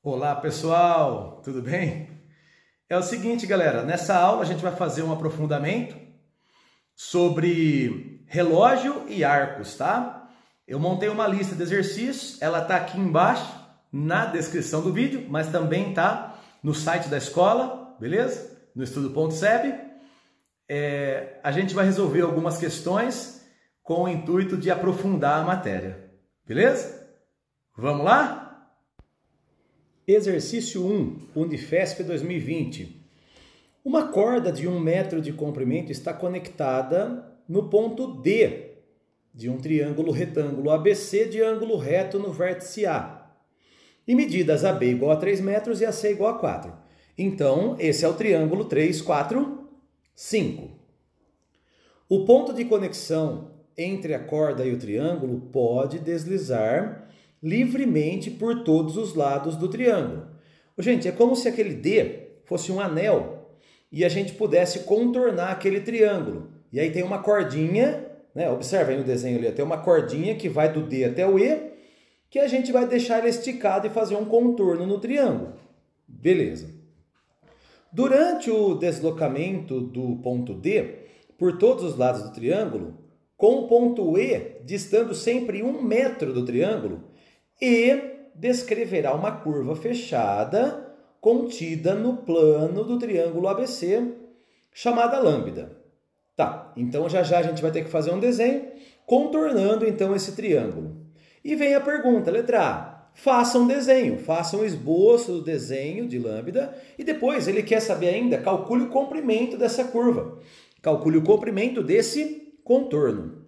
Olá pessoal, tudo bem? É o seguinte, galera, nessa aula a gente vai fazer um aprofundamento sobre relógio e arcos, tá? Eu montei uma lista de exercícios, ela tá aqui embaixo na descrição do vídeo, mas também tá no site da escola, beleza? No estudo.seb. A gente vai resolver algumas questões com o intuito de aprofundar a matéria, beleza? Vamos lá? Exercício 1, Unifesp 2020. Uma corda de 1 metro de comprimento está conectada no ponto D de um triângulo retângulo ABC de ângulo reto no vértice A. E medidas AB igual a 3 metros e AC igual a 4. Então, esse é o triângulo 3, 4, 5. O ponto de conexão entre a corda e o triângulo pode deslizar livremente por todos os lados do triângulo. Gente, é como se aquele D fosse um anel e a gente pudesse contornar aquele triângulo. E aí tem uma cordinha, né? Observa aí no desenho ali, tem uma cordinha que vai do D até o E, que a gente vai deixar ele esticado e fazer um contorno no triângulo. Beleza. Durante o deslocamento do ponto D por todos os lados do triângulo, com o ponto E distando sempre 1 metro do triângulo, E descreverá uma curva fechada contida no plano do triângulo ABC, chamada lambda. Tá, então já a gente vai ter que fazer um desenho contornando então esse triângulo. E vem a pergunta, letra A. Faça um desenho, faça um esboço do desenho de lambda e depois ele quer saber ainda, calcule o comprimento dessa curva. Calcule o comprimento desse contorno.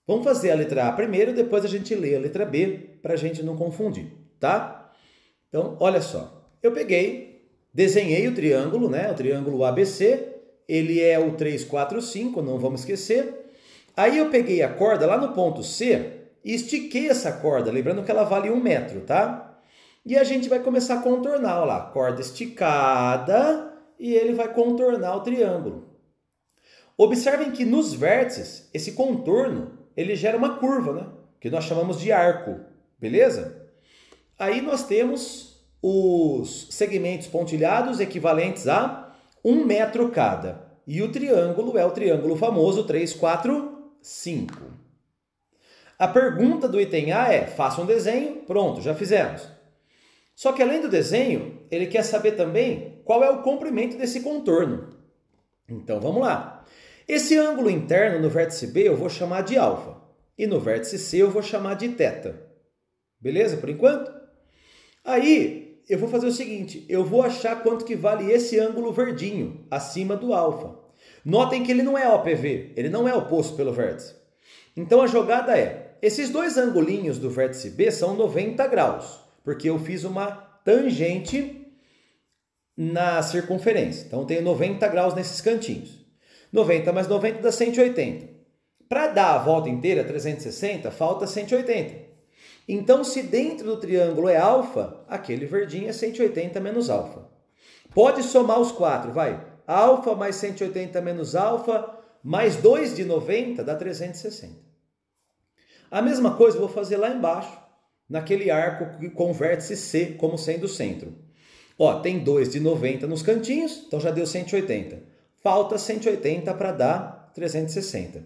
Vamos fazer a letra A primeiro, depois a gente lê a letra B para a gente não confundir, tá? Então, olha só. Eu desenhei o triângulo, né? O triângulo ABC. Ele é o 3, 4, 5, não vamos esquecer. Aí eu peguei a corda lá no ponto C e estiquei essa corda, lembrando que ela vale 1 metro, tá? E a gente vai começar a contornar, olha lá, corda esticada e ele vai contornar o triângulo. Observem que nos vértices, esse contorno ele gera uma curva, né? Que nós chamamos de arco, beleza? Aí nós temos os segmentos pontilhados equivalentes a 1 metro cada. E o triângulo é o triângulo famoso 3, 4, 5. A pergunta do item A é, faça um desenho, pronto, já fizemos. Só que além do desenho, ele quer saber também qual é o comprimento desse contorno. Então vamos lá. Esse ângulo interno no vértice B eu vou chamar de alfa. E no vértice C eu vou chamar de θ. Beleza, por enquanto? Aí eu vou fazer o seguinte, eu vou achar quanto que vale esse ângulo verdinho, acima do alfa. Notem que ele não é OPV, ele não é oposto pelo vértice. Então a jogada é, esses dois angulinhos do vértice B são 90 graus, porque eu fiz uma tangente na circunferência. Então eu tenho 90 graus nesses cantinhos. 90 mais 90 dá 180. Para dar a volta inteira, 360, falta 180. Então, se dentro do triângulo é alfa, aquele verdinho é 180 menos alfa. Pode somar os 4, vai. Alfa mais 180 menos alfa, mais 2 de 90 dá 360. A mesma coisa eu vou fazer lá embaixo, naquele arco com vértice C como sendo o centro. Ó, tem 2 de 90 nos cantinhos, então já deu 180. Falta 180 para dar 360.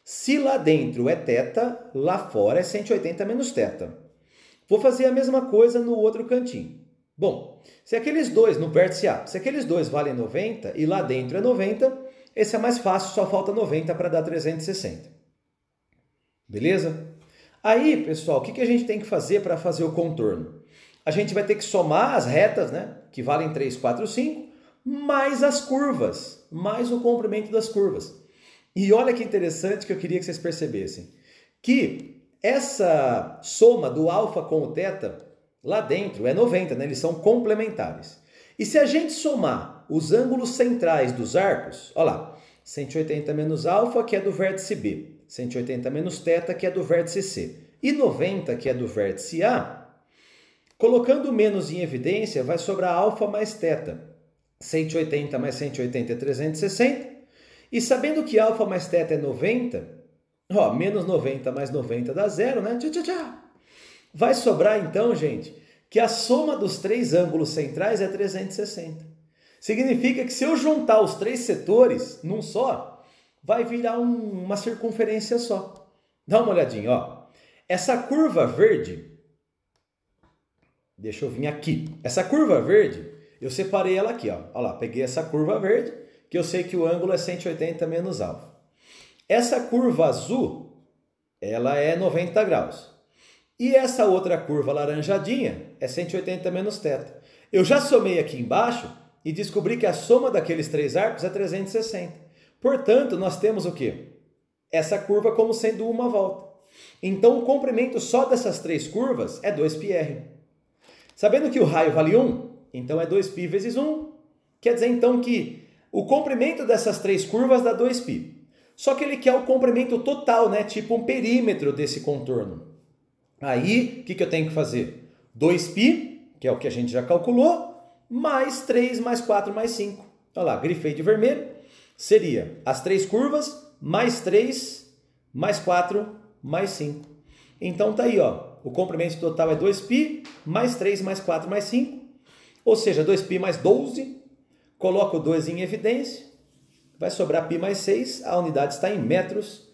Se lá dentro é θ, lá fora é 180 menos θ. Vou fazer a mesma coisa no outro cantinho. Bom, se aqueles dois, no vértice A, se aqueles dois valem 90 e lá dentro é 90, esse é mais fácil, só falta 90 para dar 360. Beleza? Aí, pessoal, o que a gente tem que fazer para fazer o contorno? A gente vai ter que somar as retas, né, que valem 3, 4, 5, mais as curvas, mais o comprimento das curvas. E olha que interessante que eu queria que vocês percebessem. Que essa soma do alfa com o θ, lá dentro é 90, né? Eles são complementares. E se a gente somar os ângulos centrais dos arcos, olha lá, 180 menos alfa, que é do vértice B, 180 menos θ, que é do vértice C, e 90, que é do vértice A, colocando o menos em evidência, vai sobrar alfa mais θ. 180 mais 180 é 360. E sabendo que alfa mais θ é 90, ó, menos 90 mais 90 dá zero, né? Vai sobrar então, gente, que a soma dos três ângulos centrais é 360. Significa que se eu juntar os três setores num só, vai virar uma circunferência só. Dá uma olhadinha, ó. Essa curva verde, deixa eu vir aqui. Essa curva verde, eu separei ela aqui, ó. Olha lá, peguei essa curva verde, que eu sei que o ângulo é 180 menos alfa. Essa curva azul, ela é 90 graus. E essa outra curva laranjadinha é 180 menos θ. Eu já somei aqui embaixo e descobri que a soma daqueles três arcos é 360. Portanto, nós temos o quê? Essa curva como sendo uma volta. Então, o comprimento só dessas três curvas é 2πr. Sabendo que o raio vale 1, então é 2π vezes 1. Quer dizer, então, que o comprimento dessas três curvas dá 2π. Só que ele quer o comprimento total, né? Tipo um perímetro desse contorno. Aí, o que eu tenho que fazer? 2π, que é o que a gente já calculou, mais 3, mais 4, mais 5. Olha lá, grifei de vermelho. Seria as três curvas, mais 3, mais 4, mais 5. Então tá aí, ó. O comprimento total é 2π, mais 3, mais 4, mais 5. Ou seja, 2π mais 12. Coloco o 2 em evidência. Vai sobrar π mais 6. A unidade está em metros.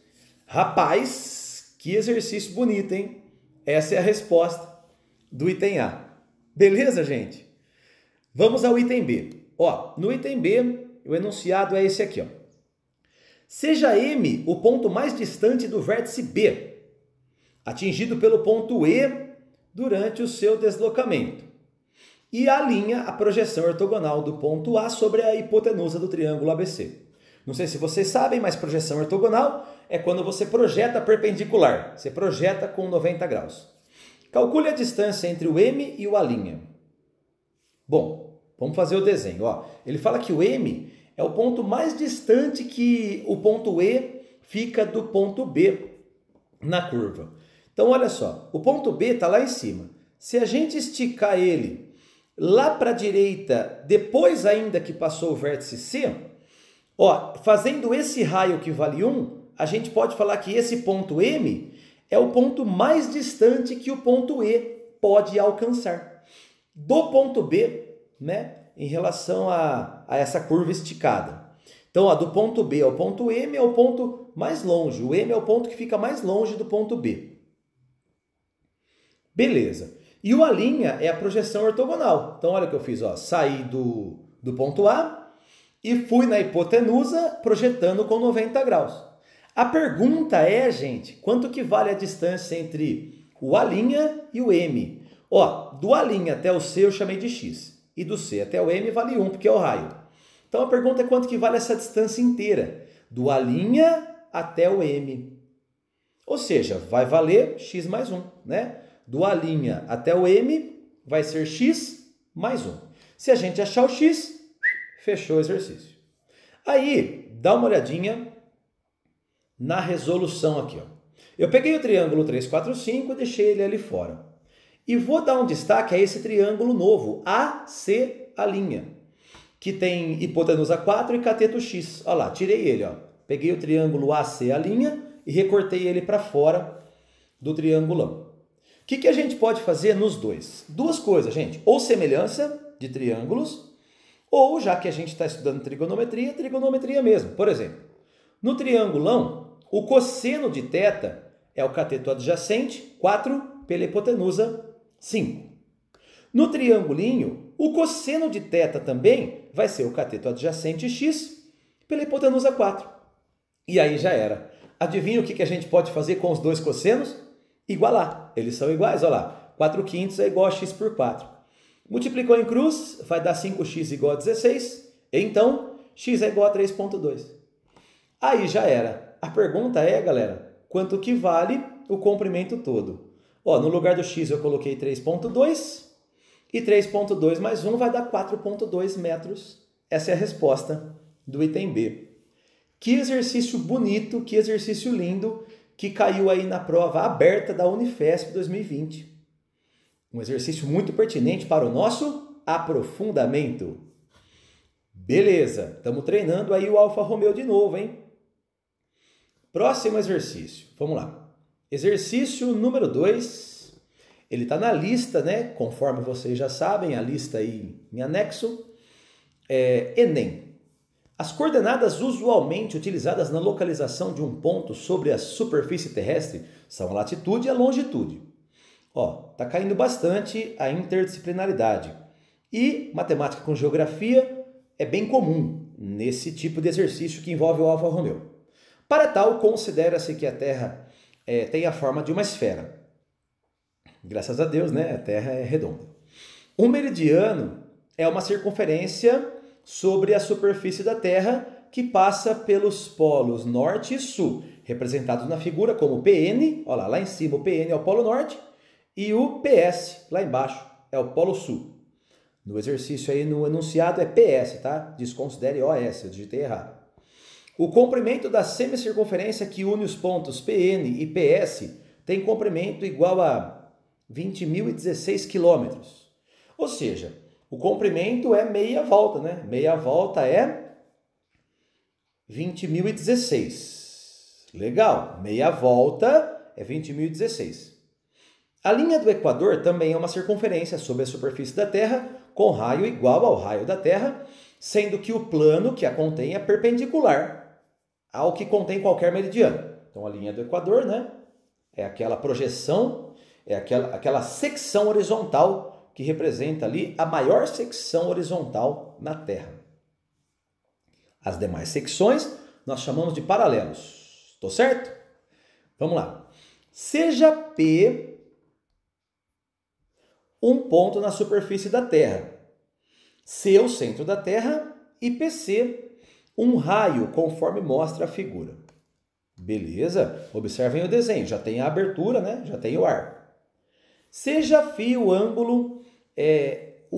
Rapaz, que exercício bonito, hein? Essa é a resposta do item A. Beleza, gente? Vamos ao item B. Ó, no item B, o enunciado é esse aqui, ó. Seja M o ponto mais distante do vértice B, atingido pelo ponto E durante o seu deslocamento, e alinha a projeção ortogonal do ponto A sobre a hipotenusa do triângulo ABC. Não sei se vocês sabem, mas projeção ortogonal é quando você projeta perpendicular. Você projeta com 90 graus. Calcule a distância entre o M e o alinha. Bom, vamos fazer o desenho. Ó, ele fala que o M é o ponto mais distante que o ponto E fica do ponto B na curva. Então, olha só, o ponto B está lá em cima. Se a gente esticar ele lá para a direita, depois ainda que passou o vértice C, ó, fazendo esse raio que vale 1, a gente pode falar que esse ponto M é o ponto mais distante que o ponto E pode alcançar do ponto B, né, em relação a essa curva esticada. Então, ó, do ponto B ao ponto M é o ponto mais longe. O M é o ponto que fica mais longe do ponto B. Beleza. E o alinha é a projeção ortogonal. Então, olha o que eu fiz. Ó, saí do ponto A e fui na hipotenusa projetando com 90 graus. A pergunta é, gente, quanto que vale a distância entre o alinha e o M? Ó, do alinha até o C eu chamei de x. E do C até o M vale 1, porque é o raio. Então a pergunta é quanto que vale essa distância inteira? Do alinha até o M. Ou seja, vai valer x mais 1, né? Do alinha até o M vai ser x mais 1. Se a gente achar o x, fechou o exercício. Aí, dá uma olhadinha na resolução aqui, ó. Eu peguei o triângulo 3, 4, 5 e deixei ele ali fora. E vou dar um destaque a esse triângulo novo, AC', que tem hipotenusa 4 e cateto x. Olha lá, tirei ele, ó. Peguei o triângulo AC' e recortei ele para fora do triangulão. O que a gente pode fazer nos dois? Duas coisas, gente. Ou semelhança de triângulos, ou, já que a gente está estudando trigonometria, trigonometria mesmo. Por exemplo, no triangulão, o cosseno de θ é o cateto adjacente, 4, pela hipotenusa, 5. No triangulinho, o cosseno de θ também vai ser o cateto adjacente x pela hipotenusa 4. E aí já era. Adivinha o que a gente pode fazer com os dois cossenos? Igualar. Eles são iguais, olha lá. 4/5 é igual a x por 4. Multiplicou em cruz, vai dar 5x igual a 16. Então, x é igual a 3,2. Aí já era. A pergunta é, galera, quanto que vale o comprimento todo? Ó, no lugar do x eu coloquei 3,2 e 3,2 mais 1 vai dar 4,2 metros. Essa é a resposta do item B. Que exercício bonito, que exercício lindo que caiu aí na prova aberta da Unifesp 2020. Um exercício muito pertinente para o nosso aprofundamento. Beleza, estamos treinando aí o Alfa Romeo de novo, hein? Próximo exercício, vamos lá. Exercício número 2. Ele está na lista, né? Conforme vocês já sabem, a lista aí em anexo, Enem. As coordenadas usualmente utilizadas na localização de um ponto sobre a superfície terrestre são a latitude e a longitude. Ó, tá caindo bastante a interdisciplinaridade. E matemática com geografia é bem comum nesse tipo de exercício que envolve o Alfa Romeo. Para tal, considera-se que a Terra tem a forma de uma esfera. Graças a Deus, né? A Terra é redonda. Um meridiano é uma circunferência sobre a superfície da Terra que passa pelos polos norte e sul, representados na figura como PN, olha lá em cima o PN é o polo norte e o PS lá embaixo é o polo sul. No exercício aí no enunciado é PS, tá? Desconsidere OS, eu digitei errado. O comprimento da semicircunferência que une os pontos PN e PS tem comprimento igual a 20.016 quilômetros. Ou seja, o comprimento é meia volta, né? Meia volta é 20.016. Legal, meia volta é 20.016. A linha do Equador também é uma circunferência sobre a superfície da Terra com raio igual ao raio da Terra, sendo que o plano que a contém é perpendicular ao que contém qualquer meridiano. Então a linha do Equador, né, é aquela projeção, é aquela secção horizontal que representa ali a maior secção horizontal na Terra. As demais secções nós chamamos de paralelos. Tô certo? Vamos lá. Seja P um ponto na superfície da Terra, C o centro da Terra e PC um raio, conforme mostra a figura. Beleza? Observem o desenho, já tem a abertura, né? Já tem o arco. Seja φ o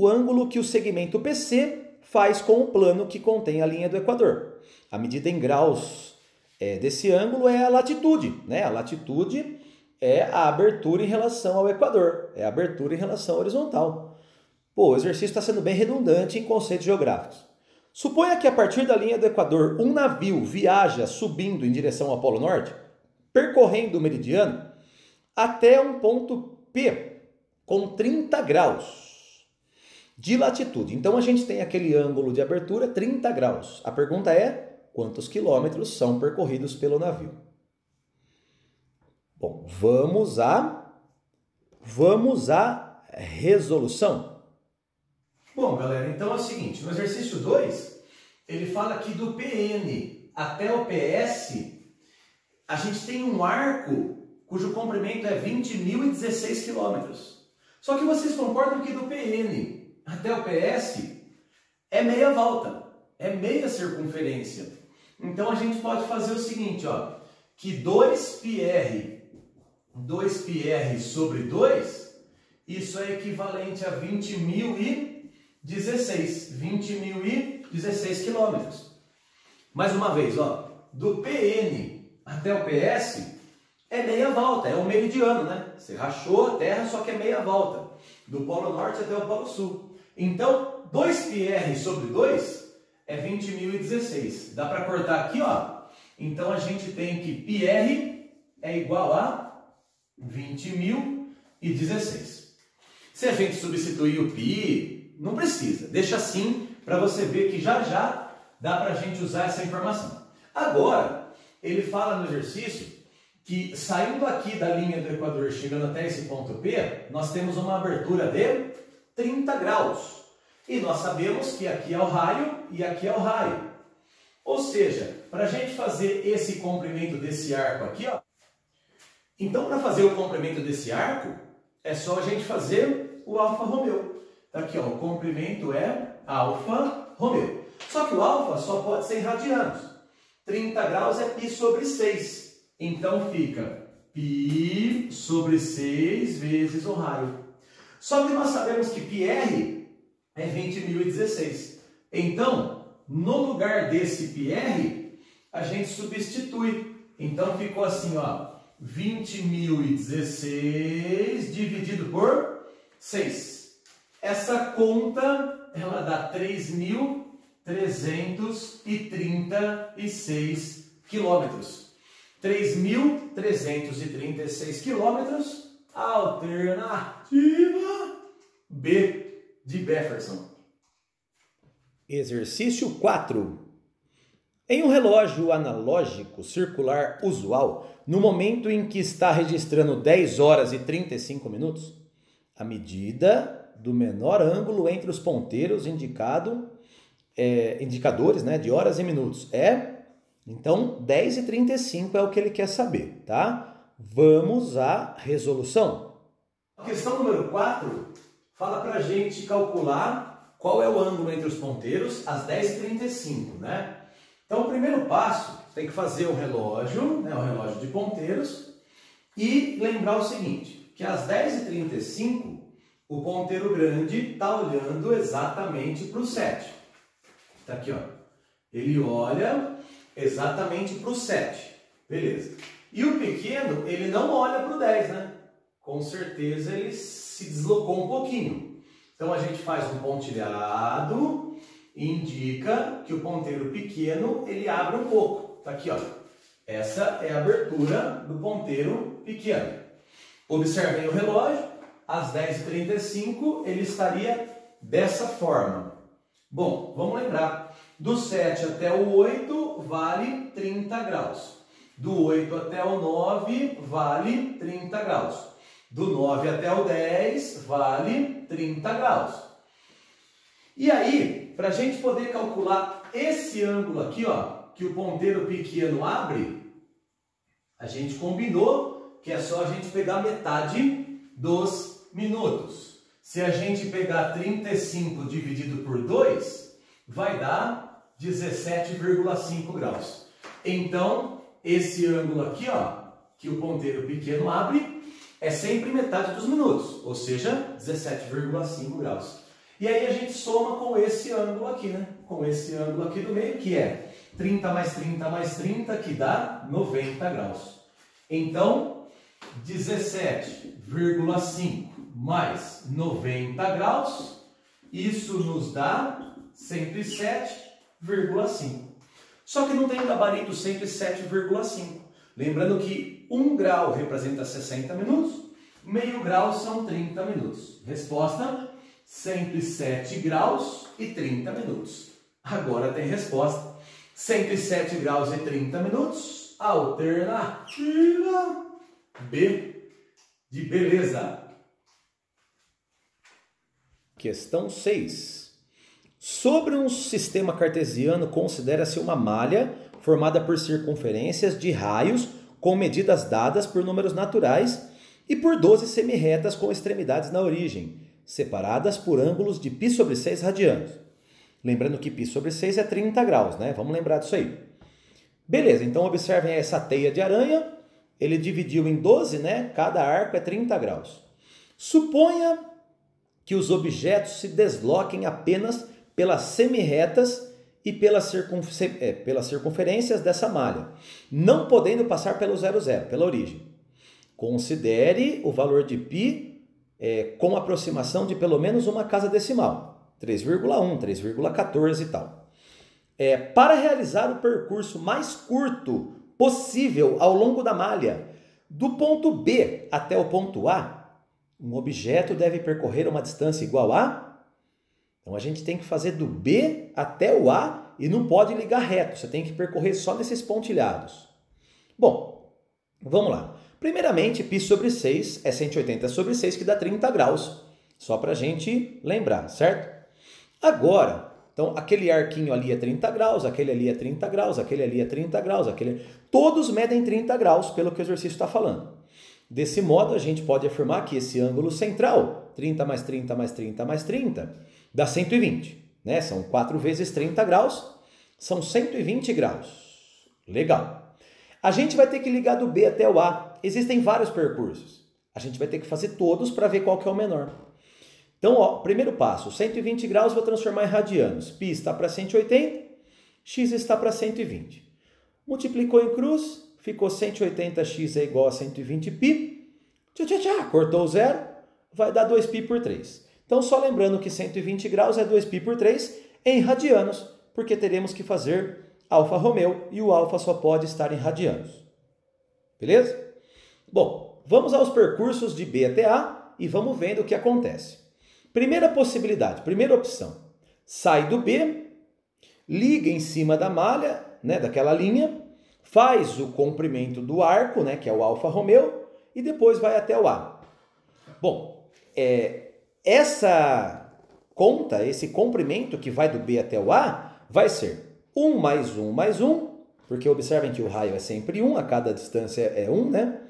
ângulo que o segmento PC faz com o plano que contém a linha do Equador. A medida em graus desse ângulo é a latitude, né? A latitude é a abertura em relação ao Equador, é a abertura em relação à horizontal. Pô, o exercício está sendo bem redundante em conceitos geográficos. Suponha que a partir da linha do Equador um navio viaja subindo em direção ao Polo Norte, percorrendo o meridiano, até um ponto P com 30 graus de latitude. Então a gente tem aquele ângulo de abertura 30 graus. A pergunta é, quantos quilômetros são percorridos pelo navio? Bom, vamos à resolução. Bom, galera, então é o seguinte, no exercício 2, ele fala que do PN até o PS, a gente tem um arco cujo comprimento é 20.016 quilômetros. Só que vocês concordam que do PN até o PS é meia volta, é meia circunferência. Então a gente pode fazer o seguinte, ó, que 2πr sobre 2, isso é equivalente a 20.016 quilômetros. Mais uma vez, ó, do PN até o PS é meia volta, é um meridiano, né? Você rachou a Terra, só que é meia volta, do Polo Norte até o Polo Sul. Então, 2πr sobre 2 é 20.016. Dá para cortar aqui, ó. Então, a gente tem que πr é igual a 20.016. Se a gente substituir o π, não precisa. Deixa assim para você ver que já já dá para a gente usar essa informação. Agora, ele fala no exercício que saindo aqui da linha do Equador, chegando até esse ponto P, nós temos uma abertura de 30 graus. E nós sabemos que aqui é o raio e aqui é o raio. Ou seja, para a gente fazer esse comprimento desse arco aqui, ó. Então, para fazer o comprimento desse arco, é só a gente fazer o Alfa Romeo. Tá aqui, ó, o comprimento é Alfa Romeo. Só que o alfa só pode ser em radianos. 30 graus é π sobre 6. Então fica π sobre 6 vezes o raio. Só que nós sabemos que πr é 20.016. Então, no lugar desse πr, a gente substitui. Então ficou assim, ó, 20.016 dividido por 6. Essa conta, ela dá 3.336 quilômetros. 3.336 quilômetros Alternativa B de Befferson. Exercício 4. Em um relógio analógico circular usual, no momento em que está registrando 10 horas e 35 minutos, a medida do menor ângulo entre os ponteiros indicadores, né, de horas e minutos então 10 e 35 é o que ele quer saber, tá? Vamos à resolução. A questão número 4 fala para a gente calcular qual é o ângulo entre os ponteiros às 10h35, né? Então, o primeiro passo, tem que fazer o relógio, né, o relógio de ponteiros, e lembrar o seguinte, que às 10h35, o ponteiro grande está olhando exatamente para o 7. Está aqui, ó. Ele olha exatamente para o 7. Beleza. E o pequeno, ele não olha para o 10, né? Com certeza ele se deslocou um pouquinho. Então, a gente faz um pontilhado e indica que o ponteiro pequeno, ele abre um pouco. Tá aqui, ó. Essa é a abertura do ponteiro pequeno. Observem o relógio. Às 10h35, ele estaria dessa forma. Bom, vamos lembrar. Do 7 até o 8, vale 30 graus. Do 8 até o 9, vale 30 graus. Do 9 até o 10, vale 30 graus. E aí, para a gente poder calcular esse ângulo aqui, ó, que o ponteiro pequeno abre, a gente combinou que é só a gente pegar metade dos minutos. Se a gente pegar 35 dividido por 2, vai dar 17,5 graus. Então, esse ângulo aqui, ó, que o ponteiro pequeno abre, é sempre metade dos minutos, ou seja, 17,5 graus. E aí a gente soma com esse ângulo aqui, né? Com esse ângulo aqui do meio, que é 30 mais 30 mais 30, que dá 90 graus. Então, 17,5 mais 90 graus, isso nos dá 107,5. Só que não tem gabarito 107,5. Lembrando que 1 grau representa 60 minutos, meio grau são 30 minutos. Resposta, 107 graus e 30 minutos. Agora tem resposta. 107 graus e 30 minutos. Alternativa B de beleza. Questão 6. Sobre um sistema cartesiano, considera-se uma malha formada por circunferências de raios com medidas dadas por números naturais e por 12 semirretas com extremidades na origem, separadas por ângulos de π sobre 6 radianos. Lembrando que π sobre 6 é 30 graus, né? Vamos lembrar disso aí. Beleza, então observem essa teia de aranha. Ele dividiu em 12, né? Cada arco é 30 graus. Suponha que os objetos se desloquem apenas pelas semirretas e pelas circunferências dessa malha, não podendo passar pelo 00, pela origem. Considere o valor de π com aproximação de pelo menos uma casa decimal, 3,1, 3,14 e tal. Para realizar o percurso mais curto possível ao longo da malha, do ponto B até o ponto A, um objeto deve percorrer uma distância igual a... Então a gente tem que fazer do B até o A e não pode ligar reto, você tem que percorrer só nesses pontilhados. Bom, vamos lá. Primeiramente, π sobre 6 é 180 sobre 6, que dá 30 graus. Só para a gente lembrar, certo? Agora, então aquele arquinho ali é 30 graus, aquele ali é 30 graus, aquele ali é 30 graus, todos medem 30 graus, pelo que o exercício está falando. Desse modo, a gente pode afirmar que esse ângulo central, 30 mais 30 mais 30 mais 30, dá 120. Né? São 4 vezes 30 graus, são 120 graus. Legal. A gente vai ter que ligar do B até o A. Existem vários percursos. A gente vai ter que fazer todos para ver qual que é o menor. Então, ó, primeiro passo, 120 graus vou transformar em radianos. Π está para 180, x está para 120. Multiplicou em cruz, ficou 180x é igual a 120π. Cortou o zero, vai dar 2π por 3. Então, só lembrando que 120 graus é 2π por 3 em radianos, porque teremos que fazer Alfa Romeo e o alfa só pode estar em radianos. Beleza? Bom, vamos aos percursos de B até A e vamos vendo o que acontece. Primeira possibilidade, primeira opção. Sai do B, liga em cima da malha, né, daquela linha, faz o comprimento do arco, né, que é o Alfa Romeo, e depois vai até o A. Bom, essa conta, esse comprimento que vai do B até o A, vai ser 1 mais 1 mais 1, porque observem que o raio é sempre 1, a cada distância é 1, né?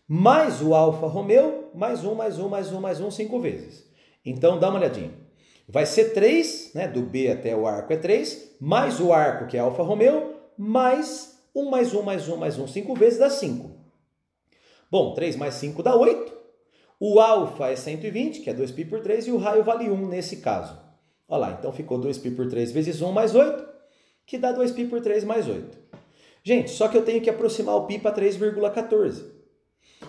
Mais o Alfa Romeo, mais 1, mais 1, mais 1, mais 1, 5 vezes. Então, dá uma olhadinha. Vai ser 3, né? Do B até o arco é 3, mais o arco, que é Alfa Romeo, mais 1, mais 1, mais 1, mais 1, 5 vezes, dá 5. Bom, 3 mais 5 dá 8. O alfa é 120, que é 2π por 3, e o raio vale 1 nesse caso. Olha lá, então ficou 2π por 3 vezes 1 mais 8, que dá 2π por 3 mais 8. Gente, só que eu tenho que aproximar o π para 3,14.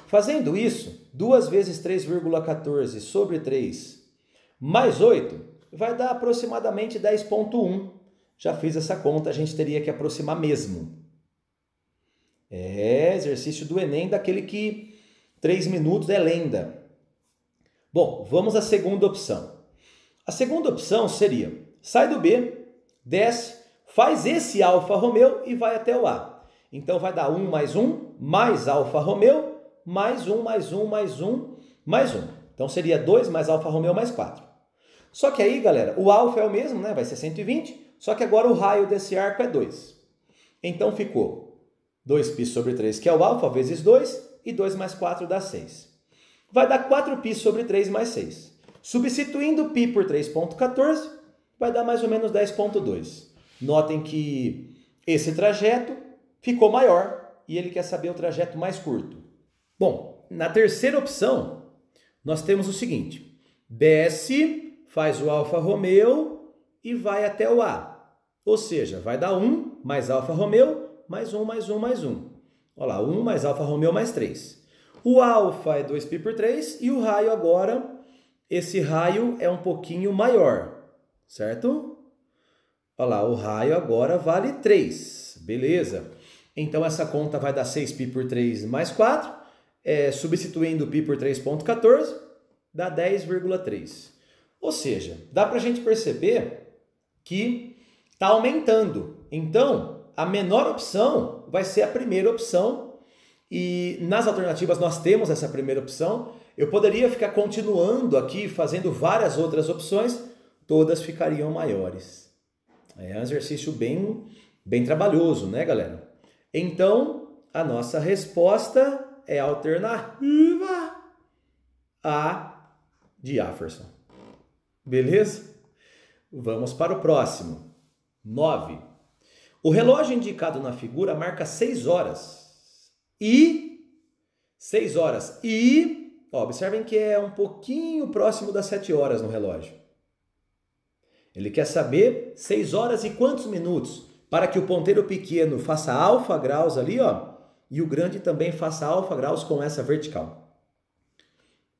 Fazendo isso, 2 vezes 3,14 sobre 3 mais 8 vai dar aproximadamente 10,1. Já fiz essa conta, a gente teria que aproximar mesmo. É exercício do Enem, daquele que 3 minutos é lenda. Bom, vamos à segunda opção. A segunda opção seria, sai do B, desce, faz esse Alfa Romeo e vai até o A. Então vai dar 1 mais 1, mais Alfa Romeo, mais 1, mais 1, mais 1, mais 1. Então seria 2 mais Alfa Romeo mais 4. Só que aí, galera, o alfa é o mesmo, né? Vai ser 120, só que agora o raio desse arco é 2. Então ficou 2π sobre 3, que é o alfa, vezes 2, e 2 mais 4 dá 6. Vai dar 4π sobre 3 mais 6. Substituindo π por 3,14, vai dar mais ou menos 10,2. Notem que esse trajeto ficou maior e ele quer saber o trajeto mais curto. Bom, na terceira opção, nós temos o seguinte. Desce, faz o Alfa Romeo e vai até o A. Ou seja, vai dar 1 mais Alfa Romeo, mais 1, mais 1, mais 1. Olha lá, 1 mais Alfa Romeo mais 3. O alfa é 2π por 3 e o raio agora, esse raio é um pouquinho maior, certo? Olha lá, o raio agora vale 3, beleza. Então essa conta vai dar 6π por 3 mais 4, substituindo π por 3,14, dá 10,3. Ou seja, dá para a gente perceber que está aumentando. Então, a menor opção vai ser a primeira opção. E nas alternativas nós temos essa primeira opção. Eu poderia ficar continuando aqui, fazendo várias outras opções, todas ficariam maiores. É um exercício bem trabalhoso, né, galera? Então, a nossa resposta é a alternativa A de Jefferson. Beleza? Vamos para o próximo. 9. O relógio indicado na figura marca 6 horas. E 6 horas. E, observem que é um pouquinho próximo das 7 horas no relógio. Ele quer saber 6 horas e quantos minutos para que o ponteiro pequeno faça alfa graus ali, ó, e o grande também faça alfa graus com essa vertical.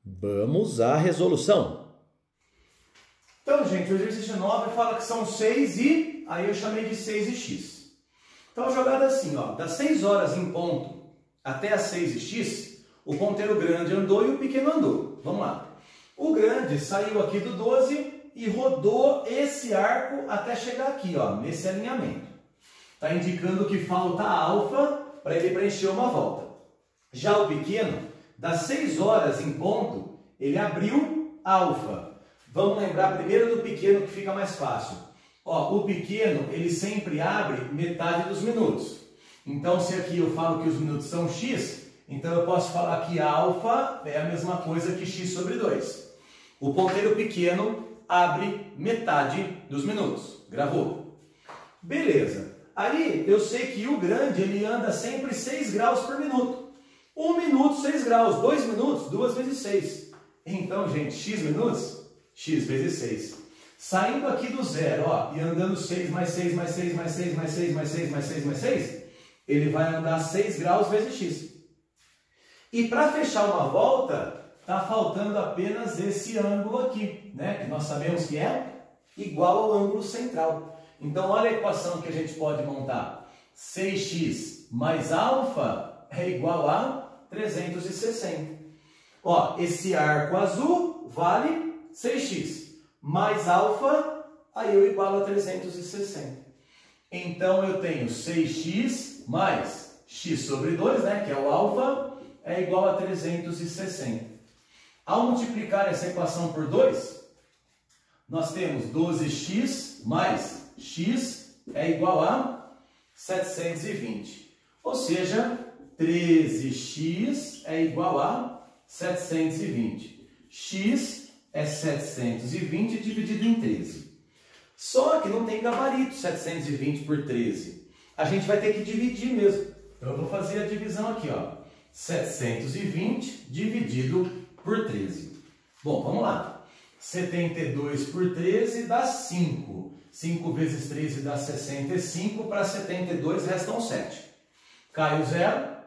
Vamos à resolução. Então, gente, o exercício 9 fala que são 6 e... Aí eu chamei de 6 e x. Então, a jogada é assim, ó. Das 6 horas em ponto até as 6 e x, o ponteiro grande andou e o pequeno andou. Vamos lá. O grande saiu aqui do 12 e rodou esse arco até chegar aqui, ó, nesse alinhamento. Está indicando que falta alfa para ele preencher uma volta. Já o pequeno, das 6 horas em ponto, ele abriu alfa. Vamos lembrar primeiro do pequeno, que fica mais fácil. Ó, o pequeno, ele sempre abre metade dos minutos. Então, se aqui eu falo que os minutos são x, então eu posso falar que alfa é a mesma coisa que x sobre 2. O ponteiro pequeno abre metade dos minutos. Gravou? Beleza. Aí, eu sei que o grande, ele anda sempre 6 graus por minuto. 1 minuto, 6 graus. 2 minutos, 2 vezes 6. Então, gente, x minutos... x vezes 6. Saindo aqui do zero, ó, e andando 6 mais 6 mais 6 mais 6 mais 6 mais 6 mais 6 mais 6, ele vai andar 6 graus vezes x. E para fechar uma volta, está faltando apenas esse ângulo aqui, né? Que nós sabemos que é igual ao ângulo central. Então, olha a equação que a gente pode montar. 6x mais alfa é igual a 360. Ó, esse arco azul vale 6x, mais alfa, aí eu igualo a 360. Então, eu tenho 6x mais x sobre 2, né, que é o alfa, é igual a 360. Ao multiplicar essa equação por 2, nós temos 12x mais x é igual a 720. Ou seja, 13x é igual a 720. X é 720 dividido em 13. Só que não tem gabarito 720 por 13. A gente vai ter que dividir mesmo. Então, eu vou fazer a divisão aqui, ó. 720 dividido por 13. Bom, vamos lá. 72 por 13 dá 5. 5 vezes 13 dá 65. Para 72 restam 7. Cai o 0.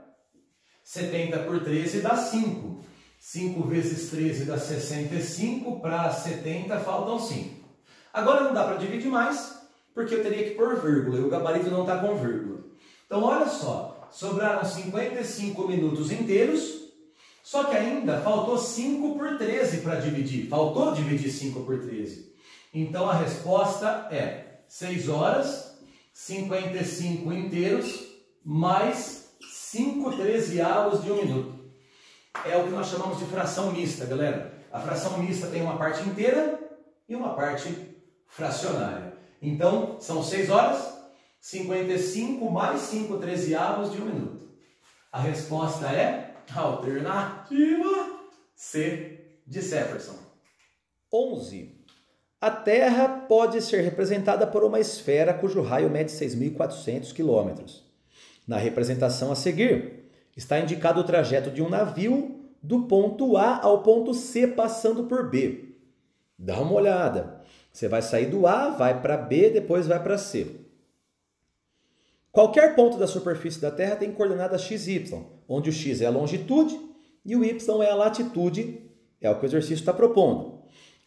70 por 13 dá 5. 5 vezes 13 dá 65. Para 70 faltam 5. Agora não dá para dividir mais, porque eu teria que pôr vírgula. E o gabarito não está com vírgula. Então, olha só. Sobraram 55 minutos inteiros. Só que ainda faltou 5 por 13 para dividir. Faltou dividir 5 por 13. Então, a resposta é 6 horas, 55 inteiros, mais 5 trezeavos de 1 minuto. É o que nós chamamos de fração mista, galera. A fração mista tem uma parte inteira e uma parte fracionária. Então, são 6 horas, 55 mais 5 trezeavos de 1 minuto. A resposta é alternativa C de Jefferson. 11. A Terra pode ser representada por uma esfera cujo raio mede 6.400 km. Na representação a seguir, está indicado o trajeto de um navio do ponto A ao ponto C passando por B. Dá uma olhada. Você vai sair do A, vai para B, depois vai para C. Qualquer ponto da superfície da Terra tem coordenadas x e y, onde o x é a longitude e o y é a latitude, é o que o exercício está propondo.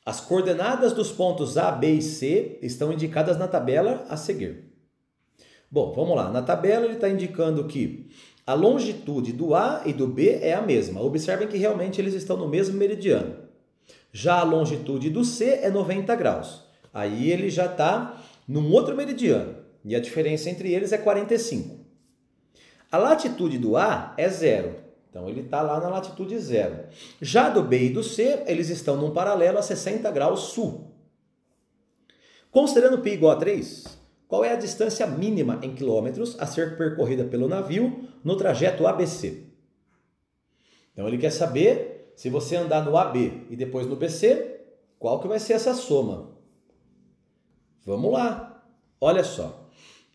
As coordenadas dos pontos A, B e C estão indicadas na tabela a seguir. Bom, vamos lá. Na tabela ele está indicando que a longitude do A e do B é a mesma. Observem que realmente eles estão no mesmo meridiano. Já a longitude do C é 90 graus. Aí ele já está num outro meridiano. E a diferença entre eles é 45. A latitude do A é 0. Então, ele está lá na latitude 0. Já do B e do C, eles estão num paralelo a 60 graus sul. Considerando π igual a 3, qual é a distância mínima em quilômetros a ser percorrida pelo navio no trajeto ABC? Então, ele quer saber, se você andar no AB e depois no BC, qual que vai ser essa soma? Vamos lá. Olha só.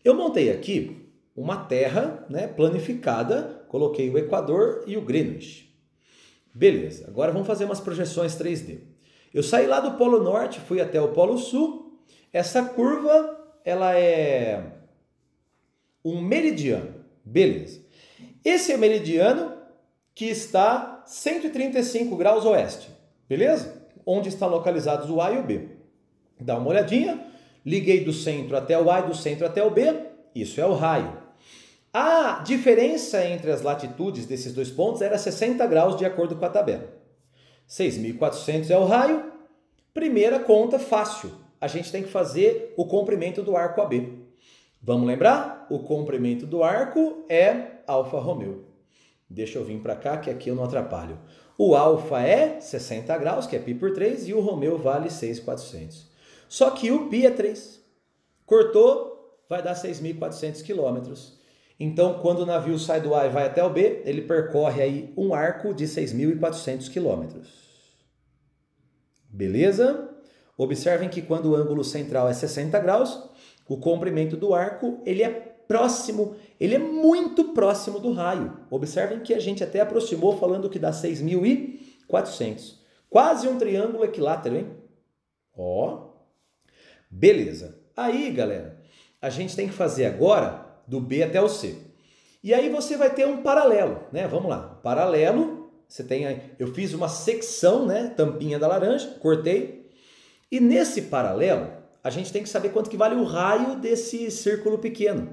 Eu montei aqui uma terra, né, planificada, coloquei o Equador e o Greenwich. Beleza, agora vamos fazer umas projeções 3D. Eu saí lá do Polo Norte, fui até o Polo Sul. Essa curva, ela é um meridiano. Beleza. Esse é o meridiano que está 135 graus oeste. Beleza? Onde estão localizados o A e o B. Dá uma olhadinha. Liguei do centro até o A e do centro até o B. Isso é o raio. A diferença entre as latitudes desses dois pontos era 60 graus de acordo com a tabela. 6.400 é o raio. Primeira conta fácil. A gente tem que fazer o comprimento do arco AB. Vamos lembrar? O comprimento do arco é Alfa Romeo. Deixa eu vir para cá que aqui eu não atrapalho. O alfa é 60 graus, que é π por 3, e o Romeo vale 6.400. Só que o π é 3. Cortou, vai dar 6.400 quilômetros. Então, quando o navio sai do A e vai até o B, ele percorre aí um arco de 6.400 quilômetros. Beleza? Observem que quando o ângulo central é 60 graus, o comprimento do arco ele é próximo, ele é muito próximo do raio. Observem que a gente até aproximou falando que dá 6.400. Quase um triângulo equilátero, hein? Ó. Beleza. Aí, galera, a gente tem que fazer agora do B até o C. E aí você vai ter um paralelo, né? Vamos lá. Paralelo, você tem aí, eu fiz uma secção, né? Tampinha da laranja, cortei. E nesse paralelo, a gente tem que saber quanto que vale o raio desse círculo pequeno.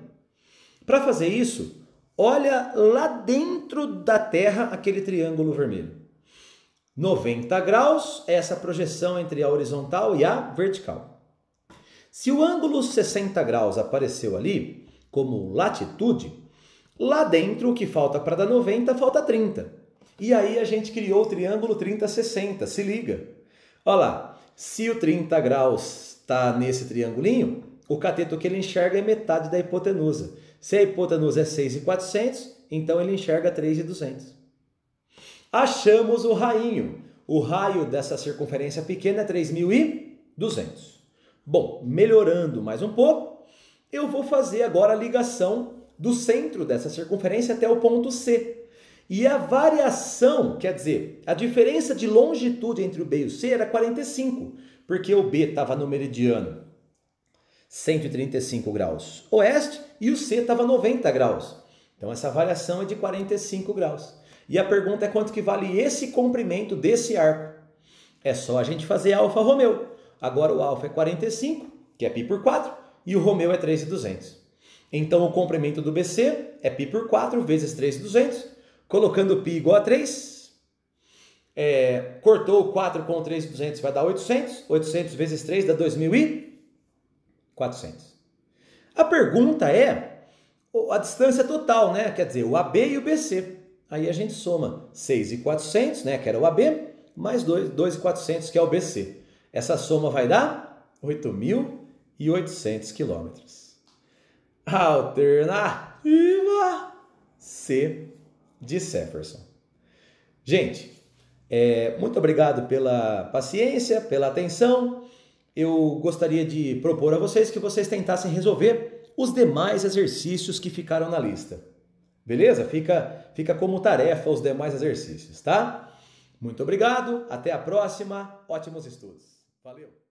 Para fazer isso, olha lá dentro da Terra aquele triângulo vermelho. 90 graus é essa projeção entre a horizontal e a vertical. Se o ângulo 60 graus apareceu ali como latitude, lá dentro o que falta para dar 90 falta 30. E aí a gente criou o triângulo 30-60, se liga. Olha lá, se o 30 graus está nesse triangulinho, o cateto que ele enxerga é metade da hipotenusa. Se a hipotenusa é 6.400, então ele enxerga 3.200. Achamos o rainho. O raio dessa circunferência pequena é 3.200. Bom, melhorando mais um pouco, eu vou fazer agora a ligação do centro dessa circunferência até o ponto C. E a variação, quer dizer, a diferença de longitude entre o B e o C era 45, porque o B estava no meridiano 135 graus oeste e o C estava 90 graus. Então essa variação é de 45 graus. E a pergunta é quanto que vale esse comprimento desse arco. É só a gente fazer Alfa Romeo. Agora o alfa é 45, que é π por 4, e o Romeo é 3.200. Então o comprimento do BC é π por 4 vezes 3.200, colocando π igual a 3, cortou o 4 com 3.200 vai dar 800, 800 vezes 3 dá 2.400. A pergunta é a distância total, né? Quer dizer, o AB e o BC. Aí a gente soma 6.400, né, que era o AB, mais 2.400, que é o BC. Essa soma vai dar 8.800 quilômetros. Alternativa C de Jefferson. Gente, muito obrigado pela paciência, pela atenção. Eu gostaria de propor a vocês que vocês tentassem resolver os demais exercícios que ficaram na lista. Beleza? Fica como tarefa os demais exercícios, tá? Muito obrigado, até a próxima, ótimos estudos. Valeu!